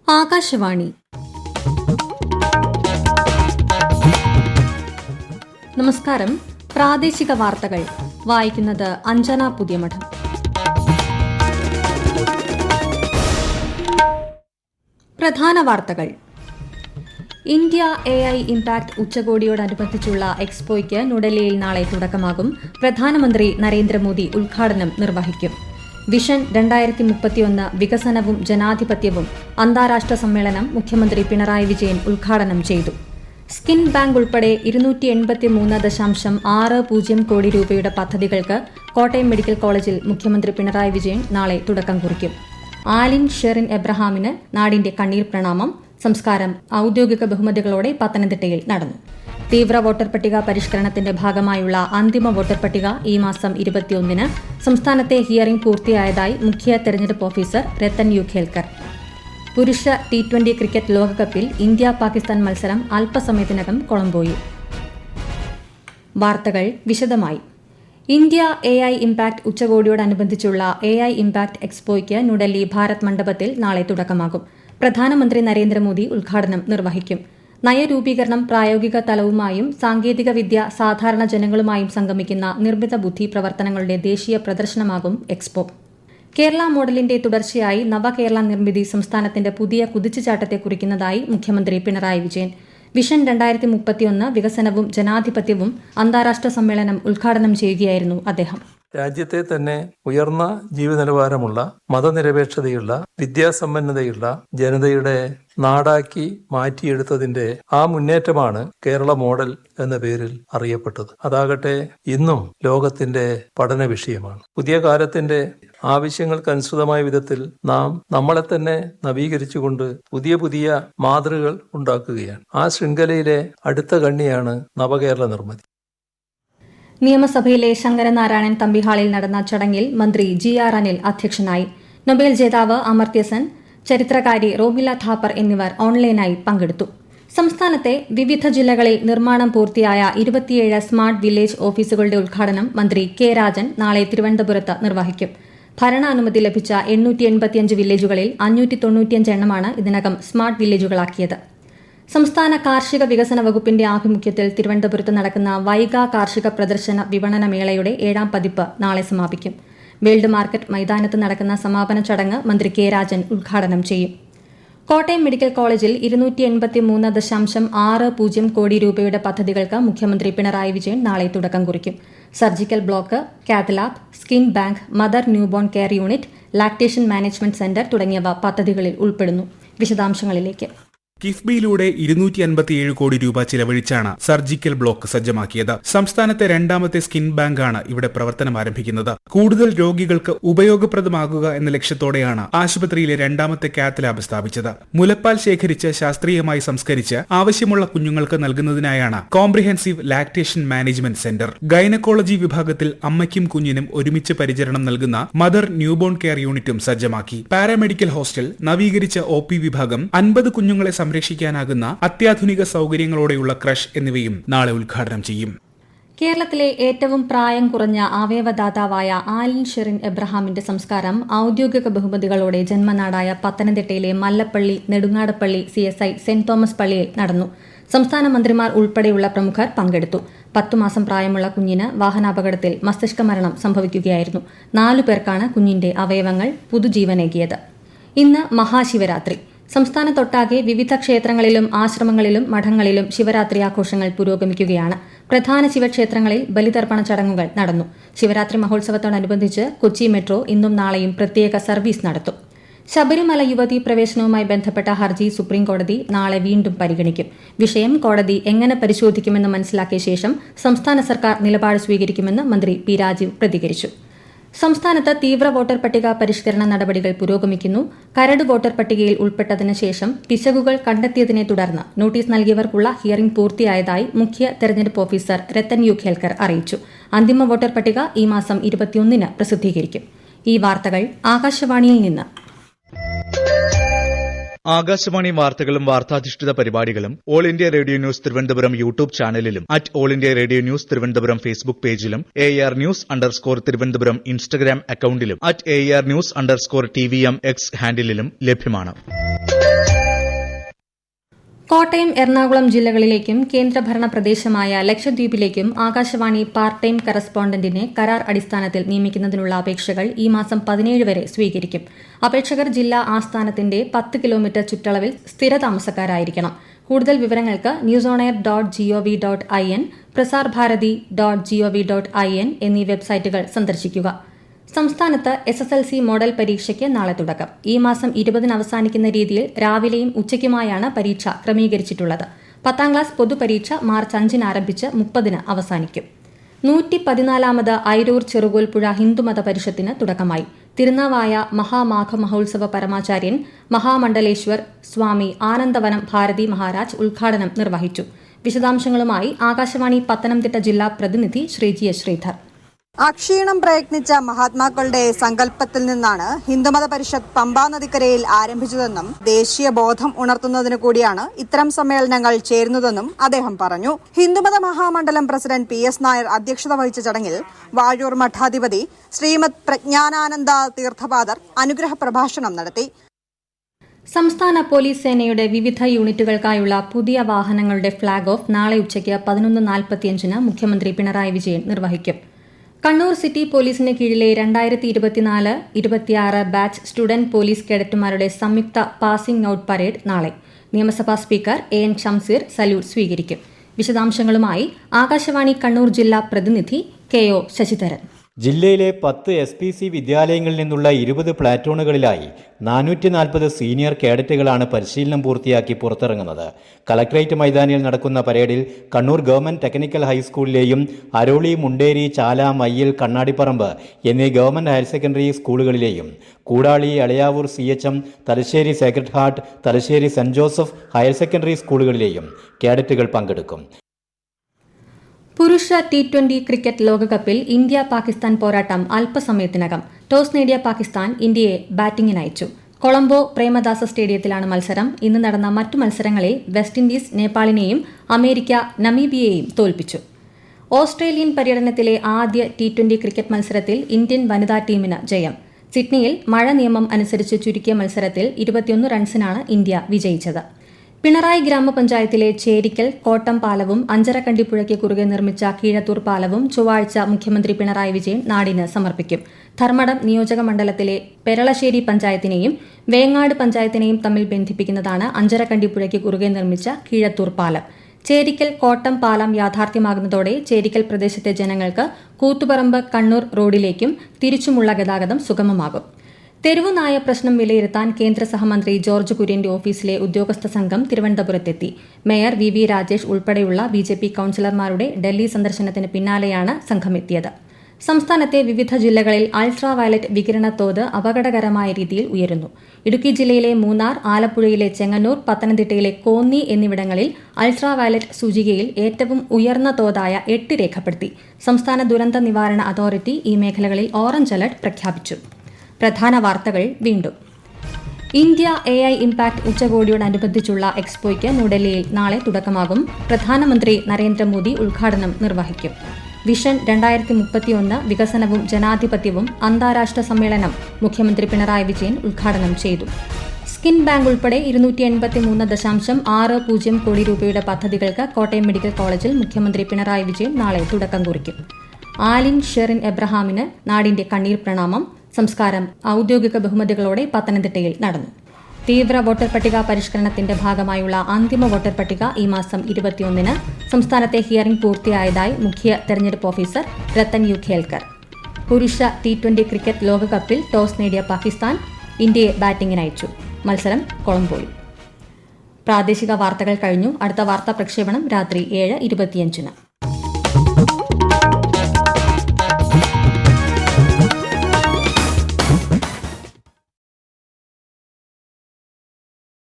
ആകാശവാണി. നമസ്കാരം. പ്രാദേശിക വാർത്തകൾ വായിക്കുന്നത് അഞ്ജന പുതിയമഠം. പ്രധാന വാർത്തകൾ. ഇന്ത്യ AI ഇംപാക്ട് ഉച്ചകോടിയോടനുബന്ധിച്ചുള്ള എക്സ്പോയ്ക്ക് ന്യൂഡൽഹിയിൽ നാളെ തുടക്കമാകും. പ്രധാനമന്ത്രി നരേന്ദ്രമോദി ഉദ്ഘാടനം നിർവഹിക്കും. വിഷൻ 2031 വികസനവും ജനാധിപത്യവും അന്താരാഷ്ട്ര സമ്മേളനം മുഖ്യമന്ത്രി പിണറായി വിജയൻ ഉദ്ഘാടനം ചെയ്തു. സ്കിൻ ബാങ്ക് ഉൾപ്പെടെ 283.60 കോടി രൂപയുടെ പദ്ധതികൾക്ക് കോട്ടയം മെഡിക്കൽ കോളേജിൽ മുഖ്യമന്ത്രി പിണറായി വിജയൻ നാളെ തുടക്കം കുറിക്കും. ആലിൻ ഷെറിൻ എബ്രഹാമിന് നാടിന്റെ കണ്ണീർ പ്രണാമം. സംസ്കാരം ഔദ്യോഗിക ബഹുമതികളോടെ പത്തനംതിട്ടയിൽ നടന്നു. തീവ്ര വോട്ടർ പട്ടിക പരിഷ്കരണത്തിന്റെ ഭാഗമായുള്ള അന്തിമ വോട്ടർ പട്ടിക ഈ മാസം 21-ന് സംസ്ഥാനത്തെ ഹിയറിംഗ് പൂർത്തിയായതായി മുഖ്യ തെരഞ്ഞെടുപ്പ് ഓഫീസർ രത്തൻ യു ഖേൽക്കർ. പുരുഷ T20 ക്രിക്കറ്റ് ലോകകപ്പിൽ ഇന്ത്യ പാകിസ്ഥാൻ മത്സരം അല്പസമയത്തിനകം കൊളംബോയിൽ. വാർത്തകൾ വിശദമായി. ഇന്ത്യ AI ഇംപാക്ട് ഉച്ചകോടിയോടനുബന്ധിച്ചുള്ള AI ഇംപാക്ട് എക്സ്പോയ്ക്ക് ന്യൂഡൽഹി ഭാരത് മണ്ഡപത്തിൽ നാളെ തുടക്കമാകും. പ്രധാനമന്ത്രി നരേന്ദ്രമോദി ഉദ്ഘാടനം നിർവഹിക്കും. നയരൂപീകരണം പ്രായോഗിക തലവുമായും സാങ്കേതിക വിദ്യ സാധാരണ ജനങ്ങളുമായും സംഗമിക്കുന്ന നിർമ്മിത ബുദ്ധി പ്രവർത്തനങ്ങളുടെ ദേശീയ പ്രദർശനമാകും എക്സ്പോ. കേരള മോഡലിന്റെ തുടർച്ചയായി നവകേരള നിർമ്മിതി സംസ്ഥാനത്തിന്റെ പുതിയ കുതിച്ചുചാട്ടത്തെ കുറിക്കുന്നതായി മുഖ്യമന്ത്രി പിണറായി വിജയൻ. വിഷൻ 2031 വികസനവും ജനാധിപത്യവും അന്താരാഷ്ട്ര സമ്മേളനം ഉദ്ഘാടനം ചെയ്യുകയായിരുന്നു അദ്ദേഹം. രാജ്യത്തെ തന്നെ ഉയർന്ന ജീവിത നിലവാരമുള്ള മതനിരപേക്ഷതയുള്ള വിദ്യാസമ്പന്നതയുള്ള ജനതയുടെ നാടാക്കി മാറ്റിയെടുത്തതിന്റെ ആ മുന്നേറ്റമാണ് കേരള മോഡൽ എന്ന പേരിൽ അറിയപ്പെട്ടത്. അതാകട്ടെ ഇന്നും ലോകത്തിന്റെ പഠന വിഷയമാണ്. പുതിയ കാലത്തിന്റെ ആവശ്യങ്ങൾക്കനുസൃതമായ വിധത്തിൽ നാം നമ്മളെ തന്നെ നവീകരിച്ചുകൊണ്ട് പുതിയ പുതിയ മാതൃകകൾ ഉണ്ടാക്കുകയാണ്. ആ ശൃംഖലയിലെ അടുത്ത കണ്ണിയാണ് നവകേരള നിർമ്മിതി. നിയമസഭയിലെ ശങ്കരനാരായണൻ തമ്പി ഹാളിൽ നടന്ന ചടങ്ങിൽ മന്ത്രി GR അനിൽ അധ്യക്ഷനായി. നൊബേൽ ജേതാവ് അമർത്യ സെൻ, ചരിത്രകാരി റോമില ഥാപ്പർ എന്നിവർ ഓൺലൈനായി പങ്കെടുത്തു. സംസ്ഥാനത്തെ വിവിധ ജില്ലകളിൽ നിർമ്മാണം പൂർത്തിയായ 27 സ്മാർട്ട് വില്ലേജ് ഓഫീസുകളുടെ ഉദ്ഘാടനം മന്ത്രി K രാജൻ നാളെ തിരുവനന്തപുരത്ത് നിർവഹിക്കും. ഭരണാനുമതി ലഭിച്ച 885 വില്ലേജുകളിൽ 595 എണ്ണമാണ് ഇതിനകം സ്മാർട്ട് വില്ലേജുകളാക്കിയത്. സംസ്ഥാന കാർഷിക വികസന വകുപ്പിന്റെ ആഭിമുഖ്യത്തിൽ തിരുവനന്തപുരത്ത് നടക്കുന്ന വൈഗ കാർഷിക പ്രദർശന വിപണന മേളയുടെ 7ാം പതിപ്പ് നാളെ സമാപിക്കും. വേൾഡ് മാർക്കറ്റ് മൈതാനത്ത് നടക്കുന്ന സമാപന ചടങ്ങ് മന്ത്രി K രാജൻ ഉദ്ഘാടനം ചെയ്യും. കോട്ടയം മെഡിക്കൽ കോളേജിൽ 283.60 കോടി രൂപയുടെ പദ്ധതികൾക്ക് മുഖ്യമന്ത്രി പിണറായി വിജയൻ നാളെ തുടക്കം കുറിക്കും. Surgical block, cath lab, skin bank, mother newborn care unit, lactation management centre തുടങ്ങിയവ പദ്ധതികളിൽ ഉൾപ്പെടുന്നു. വിശദാംശങ്ങളിലേക്ക്. കിഫ്ബിയിലൂടെ 257 കോടി രൂപ ചിലവഴിച്ചാണ് സർജിക്കൽ ബ്ലോക്ക് സജ്ജമാക്കിയത്. സംസ്ഥാനത്തെ രണ്ടാമത്തെ സ്കിൻ ബാങ്കാണ് ഇവിടെ പ്രവർത്തനം ആരംഭിക്കുന്നത്. കൂടുതൽ രോഗികൾക്ക് ഉപയോഗപ്രദമാകുക എന്ന ലക്ഷ്യത്തോടെയാണ് ആശുപത്രിയിലെ രണ്ടാമത്തെ കാത്ത് ലാബ് സ്ഥാപിച്ചത്. മുലപ്പാൽ ശേഖരിച്ച് ശാസ്ത്രീയമായി സംസ്കരിച്ച് ആവശ്യമുള്ള കുഞ്ഞുങ്ങൾക്ക് നൽകുന്നതിനായാണ് comprehensive lactation management centre. Gynaecology വിഭാഗത്തിൽ അമ്മയ്ക്കും കുഞ്ഞിനും ഒരുമിച്ച് പരിചരണം നൽകുന്ന മദർ ന്യൂബോൺ കെയർ യൂണിറ്റും സജ്ജമാക്കി. പാരാമെഡിക്കൽ ഹോസ്റ്റൽ, നവീകരിച്ച OP വിഭാഗം, 50 കുഞ്ഞുങ്ങളെ സംരക്ഷിക്കാനാകുന്ന അത്യാധുനിക സൗകര്യങ്ങളോടെയുള്ള ക്രഷ് എന്നിവയും നാളെ ഉദ്ഘാടനം ചെയ്യും. കേരളത്തിലെ ഏറ്റവും പ്രായം കുറഞ്ഞ അവയവദാതാവായ ആലിൻ ഷെറിൻ എബ്രഹാമിന്റെ സംസ്കാരം ഔദ്യോഗിക ബഹുമതികളോടെ ജന്മനാടായ പത്തനംതിട്ടയിലെ Mallappally Nedungadappally CSI saint Thomas പള്ളിയിൽ നടന്നു. സംസ്ഥാന മന്ത്രിമാർ ഉൾപ്പെടെയുള്ള പ്രമുഖർ പങ്കെടുത്തു. 10 മാസം പ്രായമുള്ള കുഞ്ഞിന് വാഹനാപകടത്തിൽ മസ്തിഷ്ക മരണം സംഭവിക്കുകയായിരുന്നു. 4 പേർക്കാണ് കുഞ്ഞിന്റെ അവയവങ്ങൾ പുതുജീവനേകിയത്. ഇന്ന് മഹാശിവരാത്രി. സംസ്ഥാനത്തൊട്ടാകെ വിവിധ ക്ഷേത്രങ്ങളിലും ആശ്രമങ്ങളിലും മഠങ്ങളിലും ശിവരാത്രി ആഘോഷങ്ങൾ പുരോഗമിക്കുകയാണ്. പ്രധാന ശിവക്ഷേത്രങ്ങളിൽ ബലിതർപ്പണ ചടങ്ങുകൾ നടന്നു. ശിവരാത്രി മഹോത്സവത്തോടനുബന്ധിച്ച് കൊച്ചി മെട്രോ ഇന്നും നാളെയും പ്രത്യേക സർവീസ് നടത്തും. ശബരിമല യുവതീ പ്രവേശനവുമായി ബന്ധപ്പെട്ട ഹർജി സുപ്രീംകോടതി നാളെ വീണ്ടും പരിഗണിക്കും. വിഷയം കോടതി എങ്ങനെ പരിശോധിക്കുമെന്ന് മനസ്സിലാക്കിയ ശേഷം സംസ്ഥാന സർക്കാർ നിലപാട് സ്വീകരിക്കുമെന്ന് മന്ത്രി P രാജീവ് പ്രതികരിച്ചു. സംസ്ഥാനത്ത് തീവ്ര വോട്ടർ പട്ടിക പരിഷ്കരണ നടപടികൾ പുരോഗമിക്കുന്നു. കരട് വോട്ടർ പട്ടികയിൽ ഉൾപ്പെട്ടതിന് ശേഷം പിശകുകൾ കണ്ടെത്തിയതിനെ തുടർന്ന് നോട്ടീസ് നൽകിയവർക്കുള്ള ഹിയറിംഗ് പൂർത്തിയായതായി മുഖ്യ തെരഞ്ഞെടുപ്പ് ഓഫീസർ രത്തൻ യു ഖേൽക്കർ അറിയിച്ചു. അന്തിമ വോട്ടർ പട്ടിക ഈ മാസം 21-ന് പ്രസിദ്ധീകരിക്കും. ഈ വാർത്തകൾ ആകാശവാണിയിൽ നിന്ന്. ആകാശവാണി വാർത്തകളും വാർത്താധിഷ്ഠിത പരിപാടികളും All India Radio News Thiruvananthapuram YouTube ചാനലിലും All India Radio News Thiruvananthapuram Facebook പേജിലും AR News_ തിരുവനന്തപുരം ഇൻസ്റ്റഗ്രാം അക്കൌണ്ടിലും AR News_TVM X ഹാൻഡിലും ലഭ്യമാണ്. കോട്ടയം, എറണാകുളം ജില്ലകളിലേക്കും കേന്ദ്രഭരണ പ്രദേശമായ ലക്ഷദ്വീപിലേക്കും ആകാശവാണി പാർട്ട് ടൈം കറസ്പോണ്ടന്റിനെ കരാർ അടിസ്ഥാനത്തിൽ നിയമിക്കുന്നതിനുള്ള അപേക്ഷകൾ ഈ മാസം 17 വരെ സ്വീകരിക്കും. അപേക്ഷകർ ജില്ലാ ആസ്ഥാനത്തിന്റെ 10 കിലോമീറ്റർ ചുറ്റളവിൽ സ്ഥിരതാമസക്കാരായിരിക്കണം. കൂടുതൽ വിവരങ്ങൾക്ക് newsonair.gov.in, prasarbharati.gov.in എന്നീ വെബ്സൈറ്റുകൾ സന്ദർശിക്കുക. സംസ്ഥാനത്ത് SSLC മോഡൽ പരീക്ഷയ്ക്ക് നാളെ തുടക്കം. ഈ മാസം 20 അവസാനിക്കുന്ന രീതിയിൽ രാവിലെയും ഉച്ചയ്ക്കുമായാണ് പരീക്ഷ ക്രമീകരിച്ചിട്ടുള്ളത്. 10ാം ക്ലാസ് പൊതുപരീക്ഷ മാർച്ച് 5 ആരംഭിച്ച് 30 അവസാനിക്കും. 114ാമത് ഐരൂർ ചെറുകോൽപ്പുഴ ഹിന്ദുമത പരിഷത്തിന് തുടക്കമായി. തിരുനാവായ മഹാമാഘ മഹോത്സവ പരമാചാര്യൻ മഹാമണ്ഡലേശ്വർ സ്വാമി ആനന്ദവനം ഭാരതി മഹാരാജ് ഉദ്ഘാടനം നിർവഹിച്ചു. വിശദാംശങ്ങളുമായി ആകാശവാണി പത്തനംതിട്ട ജില്ലാ പ്രതിനിധി ശ്രീജി ശ്രീധർ. അക്ഷീണം പ്രയത്നിച്ച മഹാത്മാക്കളുടെ സങ്കല്പത്തിൽ നിന്നാണ് ഹിന്ദുമത പരിഷത്ത് പമ്പാ നദിക്കരയിൽ ആരംഭിച്ചതെന്നും ദേശീയ ബോധം ഉണർത്തുന്നതിനു കൂടിയാണ് ഇത്തരം സമ്മേളനങ്ങൾ ചേരുന്നതെന്നും അദ്ദേഹം പറഞ്ഞു. ഹിന്ദുമത മഹാമണ്ഡലം പ്രസിഡന്റ് PS നായർ അധ്യക്ഷത വഹിച്ച ചടങ്ങിൽ വാഴൂർ മഠാധിപതി ശ്രീമദ് പ്രജ്ഞാനാനന്ദ തീർത്ഥപാദർ അനുഗ്രഹ പ്രഭാഷണം നടത്തി. സംസ്ഥാന പോലീസ് സേനയുടെ വിവിധ യൂണിറ്റുകൾക്കായുള്ള പുതിയ വാഹനങ്ങളുടെ ഫ്ളാഗ് ഓഫ് നാളെ ഉച്ചയ്ക്ക് 11:45 മുഖ്യമന്ത്രി പിണറായി വിജയൻ നിർവഹിക്കും. കണ്ണൂർ സിറ്റി പോലീസിന് കീഴിലെ 2024-26 ബാച്ച് സ്റ്റുഡന്റ് പോലീസ് കേഡറ്റുമാരുടെ സംയുക്ത പാസിംഗ് ഔട്ട് പരേഡ് നാളെ. നിയമസഭാ സ്പീക്കർ AN ഷംസീർ സല്യൂട്ട് സ്വീകരിക്കും. വിശദാംശങ്ങളുമായി ആകാശവാണി കണ്ണൂർ ജില്ലാ പ്രതിനിധി KO ശശിധരൻ. ജില്ലയിലെ 10 SPC വിദ്യാലയങ്ങളിൽ നിന്നുള്ള 20 പ്ലാറ്റൂണുകളിലായി 440 സീനിയർ കേഡറ്റുകളാണ് പരിശീലനം പൂർത്തിയാക്കി പുറത്തിറങ്ങുന്നത്. കളക്ടറേറ്റ് മൈതാനിയിൽ നടക്കുന്ന പരേഡിൽ കണ്ണൂർ ഗവൺമെന്റ് ടെക്നിക്കൽ ഹൈസ്കൂളിലെയും അരോളി, മുണ്ടേരി, ചാല, മയ്യിൽ, കണ്ണാടിപ്പറമ്പ് എന്നീ ഗവൺമെന്റ് ഹയർ സെക്കൻഡറി സ്കൂളുകളിലെയും Koodali, Elayavoor CHM, Thalassery sacred heart, Thalassery saint Joseph higher secondary സ്കൂളുകളിലെയും കേഡറ്റുകൾ പങ്കെടുക്കും. പുരുഷ T20 ക്രിക്കറ്റ് ലോകകപ്പിൽ ഇന്ത്യ പാകിസ്ഥാൻ പോരാട്ടം അല്പസമയത്തിനകം. ടോസ് നേടിയ പാകിസ്ഥാൻ ഇന്ത്യയെ ബാറ്റിംഗിനയച്ചു. കൊളംബോ പ്രേമദാസ സ്റ്റേഡിയത്തിലാണ് മത്സരം. ഇന്ന് നടന്ന മറ്റു മത്സരങ്ങളിൽ വെസ്റ്റ് ഇൻഡീസ് നേപ്പാളിനെയും അമേരിക്ക നമീബിയയെയും തോൽപ്പിച്ചു. ഓസ്ട്രേലിയൻ പര്യടനത്തിലെ ആദ്യ T20 ക്രിക്കറ്റ് മത്സരത്തിൽ ഇന്ത്യൻ വനിതാ ടീമിന് ജയം. സിഡ്നിയിൽ മഴ നിയമം അനുസരിച്ച് ചുരുക്കിയ മത്സരത്തിൽ 21 റൺസിനാണ് ഇന്ത്യ വിജയിച്ചത്. പിണറായി ഗ്രാമപഞ്ചായത്തിലെ ചേരിക്കൽ കോട്ടം പാലവും അഞ്ചരക്കണ്ടിപ്പുഴയ്ക്ക് കുറുകെ നിർമ്മിച്ച കീഴത്തൂർ പാലവും ചൊവ്വാഴ്ച മുഖ്യമന്ത്രി പിണറായി വിജയൻ നാടിന് സമർപ്പിക്കും. ധർമ്മടം നിയോജക മണ്ഡലത്തിലെ പെരളശ്ശേരി പഞ്ചായത്തിനെയും വേങ്ങാട് പഞ്ചായത്തിനെയും തമ്മിൽ ബന്ധിപ്പിക്കുന്നതാണ് അഞ്ചരക്കണ്ടിപ്പുഴയ്ക്ക് കുറുകെ നിർമ്മിച്ച കീഴത്തൂർ പാലം. ചേരിക്കൽ കോട്ടം പാലം യാഥാർത്ഥ്യമാകുന്നതോടെ ചേരിക്കൽ പ്രദേശത്തെ ജനങ്ങൾക്ക് കൂത്തുപറമ്പ് കണ്ണൂർ റോഡിലേക്കും തിരിച്ചുമുള്ള ഗതാഗതം സുഗമമാകും. തെരുവുനായ പ്രശ്നം വിലയിരുത്താൻ കേന്ദ്ര സഹമന്ത്രി ജോർജ് കുര്യന്റെ ഓഫീസിലെ ഉദ്യോഗസ്ഥ സംഘം തിരുവനന്തപുരത്തെത്തി. മേയർ VV രാജേഷ് ഉൾപ്പെടെയുള്ള BJP കൌൺസിലർമാരുടെ ഡൽഹി സന്ദർശനത്തിന് പിന്നാലെയാണ് സംഘമെത്തിയത്. സംസ്ഥാനത്തെ വിവിധ ജില്ലകളിൽ അൾട്രാ വയലറ്റ് വികിരണ തോത് അപകടകരമായ രീതിയിൽ ഉയരുന്നു. ഇടുക്കി ജില്ലയിലെ മൂന്നാർ, ആലപ്പുഴയിലെ ചെങ്ങന്നൂർ, പത്തനംതിട്ടയിലെ കോന്നി എന്നിവിടങ്ങളിൽ അൾട്രാ വയലറ്റ് സൂചികയിൽ ഏറ്റവും ഉയർന്ന തോതായ 8 രേഖപ്പെടുത്തി. സംസ്ഥാന ദുരന്ത നിവാരണ അതോറിറ്റി ഈ മേഖലകളിൽ ഓറഞ്ച് അലർട്ട് പ്രഖ്യാപിച്ചു. പ്രധാന വാർത്തകൾ വീണ്ടും. ഇന്ത്യ AI ഇംപാക്ട് ഉച്ചകോടിയോടനുബന്ധിച്ചുള്ള എക്സ്പോയ്ക്ക് ന്യൂഡൽഹിയിൽ നാളെ തുടക്കമാകും. പ്രധാനമന്ത്രി നരേന്ദ്രമോദി ഉദ്ഘാടനം നിർവഹിക്കും. വിഷൻ 2031 വികസനവും ജനാധിപത്യവും അന്താരാഷ്ട്ര സമ്മേളനം മുഖ്യമന്ത്രി പിണറായി വിജയൻ ഉദ്ഘാടനം ചെയ്തു. സ്കിൻ ബാങ്ക് ഉൾപ്പെടെ 283.60 കോടി രൂപയുടെ പദ്ധതികൾക്ക് കോട്ടയം മെഡിക്കൽ കോളേജിൽ മുഖ്യമന്ത്രി പിണറായി വിജയൻ നാളെ തുടക്കം കുറിക്കും. ആലിൻ ഷെറിൻ എബ്രഹാമിന് നാടിന്റെ കണ്ണീർ പ്രണാമം. സംസ്കാരം ഔദ്യോഗിക ബഹുമതികളോടെ പത്തനംതിട്ടയിൽ നടന്നു. തീവ്ര വോട്ടർ പട്ടിക പരിഷ്കരണത്തിന്റെ ഭാഗമായുള്ള അന്തിമ വോട്ടർ പട്ടിക ഈ മാസം 21-ന്. സംസ്ഥാനത്തെ ഹിയറിംഗ് പൂർത്തിയായതായി മുഖ്യ തെരഞ്ഞെടുപ്പ് ഓഫീസർ രത്തൻ യു ഖേൽക്കർ. പുരുഷ T20 ക്രിക്കറ്റ് ലോകകപ്പിൽ ടോസ് നേടിയ പാകിസ്ഥാൻ ഇന്ത്യയെ ബാറ്റിംഗിനയച്ചു. മത്സരം കൊളംബോയിൽ. പ്രാദേശിക വാർത്തകൾ കഴിഞ്ഞു. അടുത്ത വാർത്താ പ്രക്ഷേപണം രാത്രി 7:25-ന്.